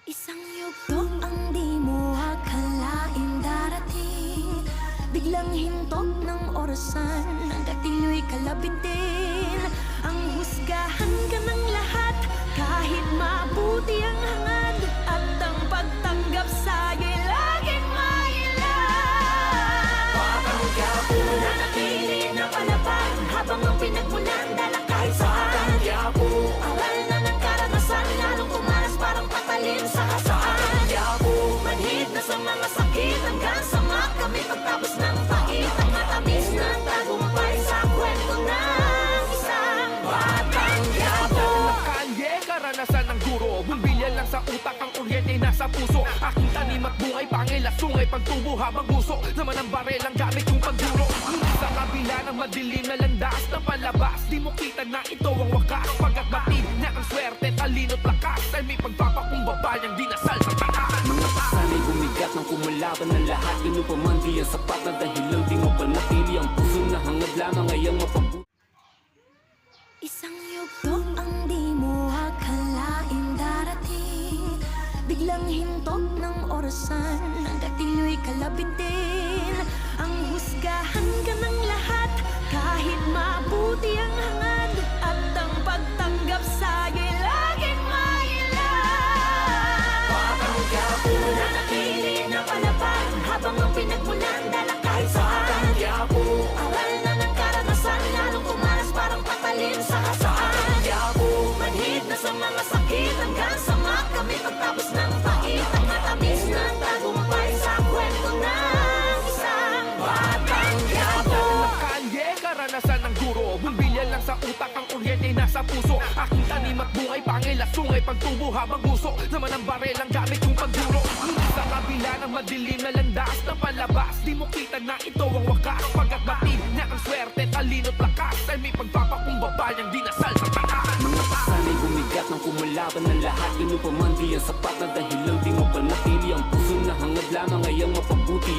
Isang yugto ang di mo akalain darating, biglang hintok ng orasan, hanggat ilo'y kalabitin. Ang husgahan ka ng lahat, kahit mabuti ang hangad, at ang pagtanggap sa'yo'y laging mailan. Patanggap mo Nanatili na palaban, habang ang pinagmulan dala kahit saan. Patanggap mo Aral na ng karanasan, lalong kumalas parang patalim sa kasaan. Patanggap mo Manhid na sa mga sakit, hanggang sa makamit pagtapos ng pait. Ang matamis ng tagumpay sa kwento ng isang Patanggap mo Kalye, karanasan ng guro, bumbilya lang sa utak, ang kuryente nasa puso. Aking tanim at bungay, pangil at sungay, pagtubo habang guso. Naman ang barel ang gamit kong pagduro. Sa kabila ng madilim na landas na palabas, di mo kita na ito ang wakas. Pagkat batid na ang swerte, talino't lakas, ay may pagpapakumbaba niyang dinasal sa taas. Mga pasanay bumigat ng kumalaban ng lahat. Ganun pa man di yan sapat na dahilan, di mo panatili ang puso na hangad lamang ay ang mapabuti. Isang yugto ang di mo akalain darating, biglang hintok ng orasan, hanggat ilo'y kalabitin. Ang husgahan ka ng lahat, kahit mabuti ang hangad, at ang pagtanggap sa'yo'y laging mailan. Patanggap mo Nanatili na palaban, habang ang pinagmulan dala kahit saan. Patanggap mo Aral na ng karanasan, lalong kumalas parang patalim sa kasaan. Patanggap mo Manhid na sa mga sakit, hanggang sa makamit pagtapos ng pait. Ang matamis ng tagumpay sa kwento ng isang Patanggap mo Kalye, karanasan ng guro, bumbilya lang sa utak, ang kuryente nasa puso. Aking tanim at bungay, pangil at sungay, pagtubo habang guso. Naman ang barel ang gamit kong pagduro. Sa kabila ng madilim na landas na palabas, di mo kita na ito ang wakas. Pagkat batid na ang swerte, talino't lakas, ay may pagpapakumbaba niyang dinasal sa taas. Mga pasanay bumigat ng kumalaban ng lahat. Ganun pa man di yan sapat na dahilan, di mo panatili ang puso na hangad lamang ay ang mapabuti.